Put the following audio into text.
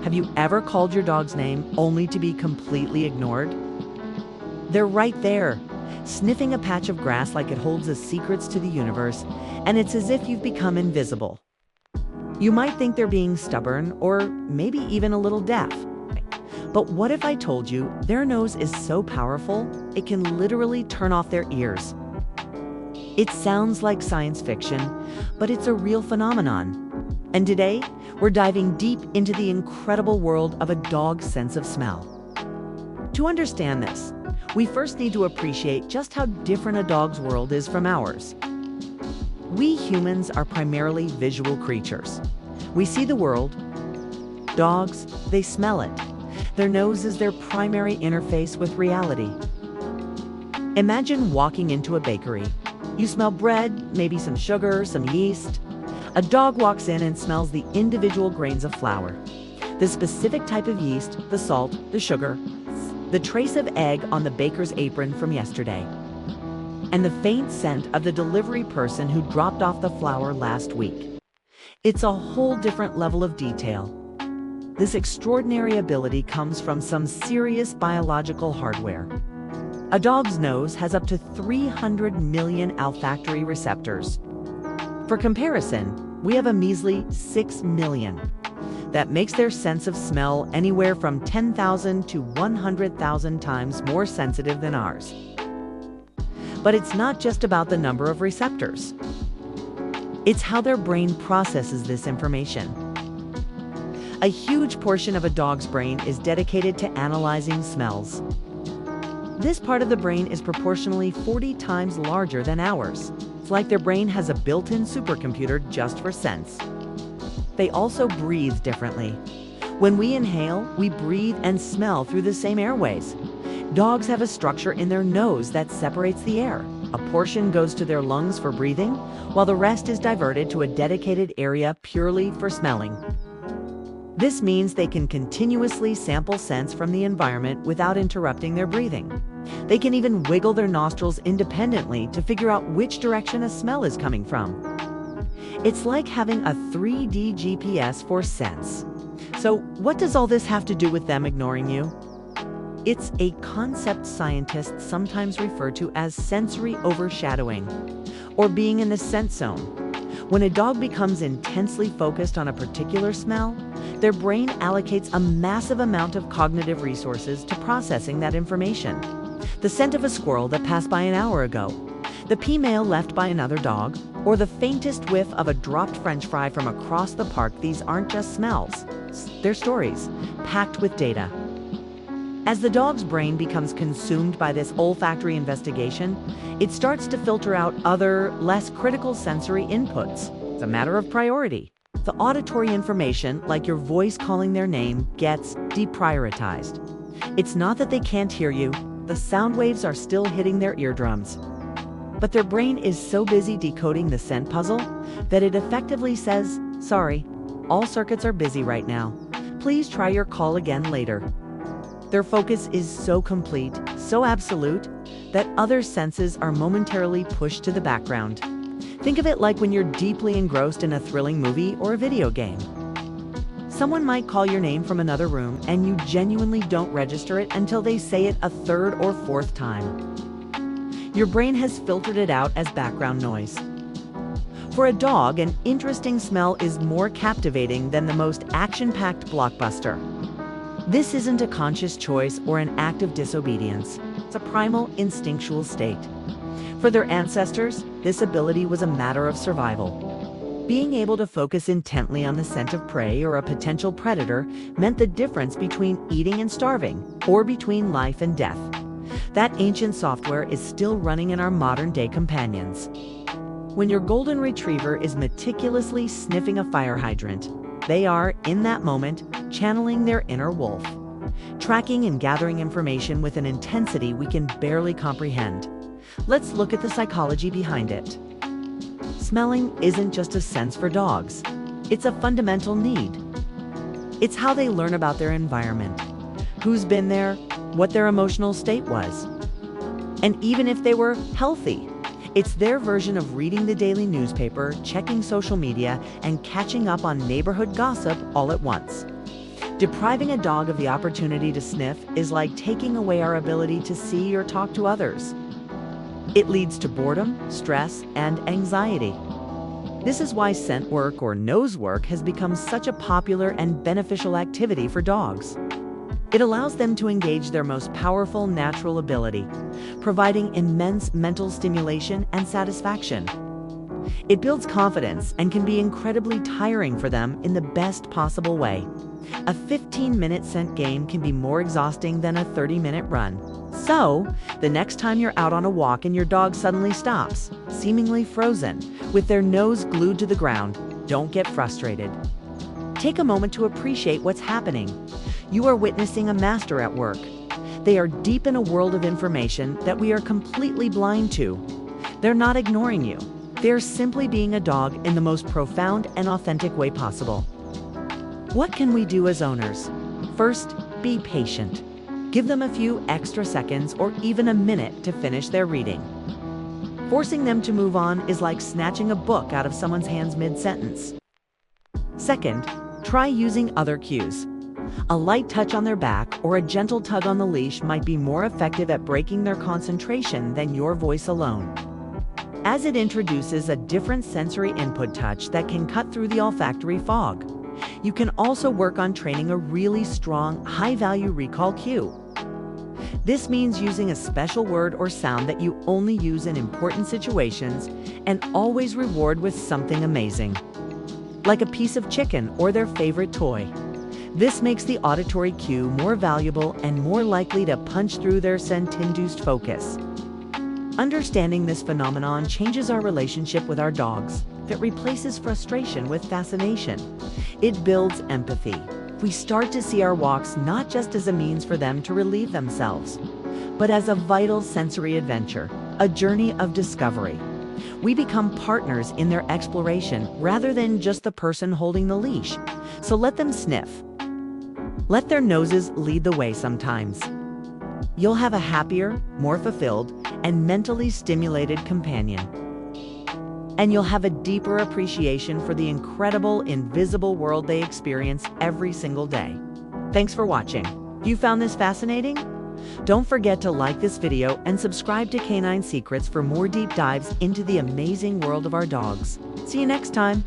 Have you ever called your dog's name only to be completely ignored? They're right there, sniffing a patch of grass like it holds the secrets to the universe, and it's as if you've become invisible. You might think they're being stubborn or maybe even a little deaf. But what if I told you their nose is so powerful, it can literally turn off their ears? It sounds like science fiction, but it's a real phenomenon. And today, we're diving deep into the incredible world of a dog's sense of smell. To understand this, we first need to appreciate just how different a dog's world is from ours. We humans are primarily visual creatures. We see the world. Dogs, they smell it. Their nose is their primary interface with reality. Imagine walking into a bakery. You smell bread, maybe some sugar, some yeast. A dog walks in and smells the individual grains of flour, the specific type of yeast, the salt, the sugar, the trace of egg on the baker's apron from yesterday, and the faint scent of the delivery person who dropped off the flour last week. It's a whole different level of detail. This extraordinary ability comes from some serious biological hardware. A dog's nose has up to 300 million olfactory receptors. For comparison, we have a measly 6 million. That makes their sense of smell anywhere from 10,000 to 100,000 times more sensitive than ours. But it's not just about the number of receptors. It's how their brain processes this information. A huge portion of a dog's brain is dedicated to analyzing smells. This part of the brain is proportionally 40 times larger than ours. It's like their brain has a built-in supercomputer just for scents. They also breathe differently. When we inhale, we breathe and smell through the same airways. Dogs have a structure in their nose that separates the air. A portion goes to their lungs for breathing, while the rest is diverted to a dedicated area purely for smelling. This means they can continuously sample scents from the environment without interrupting their breathing. They can even wiggle their nostrils independently to figure out which direction a smell is coming from. It's like having a 3D GPS for scents. So, what does all this have to do with them ignoring you? It's a concept scientists sometimes refer to as sensory overshadowing, or being in the scent zone. When a dog becomes intensely focused on a particular smell, their brain allocates a massive amount of cognitive resources to processing that information. The scent of a squirrel that passed by an hour ago, the pee mail left by another dog, or the faintest whiff of a dropped French fry from across the park. These aren't just smells. They're stories, packed with data. As the dog's brain becomes consumed by this olfactory investigation, it starts to filter out other, less critical sensory inputs. It's a matter of priority. The auditory information, like your voice calling their name, gets deprioritized. It's not that they can't hear you. The sound waves are still hitting their eardrums. But their brain is so busy decoding the scent puzzle that it effectively says, "Sorry, all circuits are busy right now. Please try your call again later." Their focus is so complete, so absolute, that other senses are momentarily pushed to the background. Think of it like when you're deeply engrossed in a thrilling movie or a video game. Someone might call your name from another room and you genuinely don't register it until they say it a third or fourth time. Your brain has filtered it out as background noise. For a dog, an interesting smell is more captivating than the most action-packed blockbuster. This isn't a conscious choice or an act of disobedience. It's a primal, instinctual state. For their ancestors, this ability was a matter of survival. Being able to focus intently on the scent of prey or a potential predator meant the difference between eating and starving, or between life and death. That ancient software is still running in our modern-day companions. When your golden retriever is meticulously sniffing a fire hydrant, they are, in that moment, channeling their inner wolf, tracking and gathering information with an intensity we can barely comprehend. Let's look at the psychology behind it. Smelling isn't just a sense for dogs. It's a fundamental need. It's how they learn about their environment, who's been there, what their emotional state was. And even if they were healthy, it's their version of reading the daily newspaper, checking social media, and catching up on neighborhood gossip all at once. Depriving a dog of the opportunity to sniff is like taking away our ability to see or talk to others. It leads to boredom, stress, and anxiety. This is why scent work or nose work has become such a popular and beneficial activity for dogs. It allows them to engage their most powerful natural ability, providing immense mental stimulation and satisfaction. It builds confidence and can be incredibly tiring for them in the best possible way. A 15-minute scent game can be more exhausting than a 30-minute run. So, the next time you're out on a walk and your dog suddenly stops, seemingly frozen, with their nose glued to the ground, don't get frustrated. Take a moment to appreciate what's happening. You are witnessing a master at work. They are deep in a world of information that we are completely blind to. They're not ignoring you. They're simply being a dog in the most profound and authentic way possible. What can we do as owners? First, be patient. Give them a few extra seconds or even a minute to finish their reading. Forcing them to move on is like snatching a book out of someone's hands mid-sentence. Second, try using other cues. A light touch on their back or a gentle tug on the leash might be more effective at breaking their concentration than your voice alone, as it introduces a different sensory input touch that can cut through the olfactory fog. You can also work on training a really strong, high-value recall cue. This means using a special word or sound that you only use in important situations and always reward with something amazing, like a piece of chicken or their favorite toy. This makes the auditory cue more valuable and more likely to punch through their scent-induced focus. Understanding this phenomenon changes our relationship with our dogs. It replaces frustration with fascination. It builds empathy. We start to see our walks not just as a means for them to relieve themselves, but as a vital sensory adventure, a journey of discovery. We become partners in their exploration rather than just the person holding the leash. So let them sniff. Let their noses lead the way sometimes. You'll have a happier, more fulfilled, and mentally stimulated companion. And you'll have a deeper appreciation for the incredible, invisible world they experience every single day. Thanks for watching. You found this fascinating? Don't forget to like this video and subscribe to Canine Secrets for more deep dives into the amazing world of our dogs. See you next time.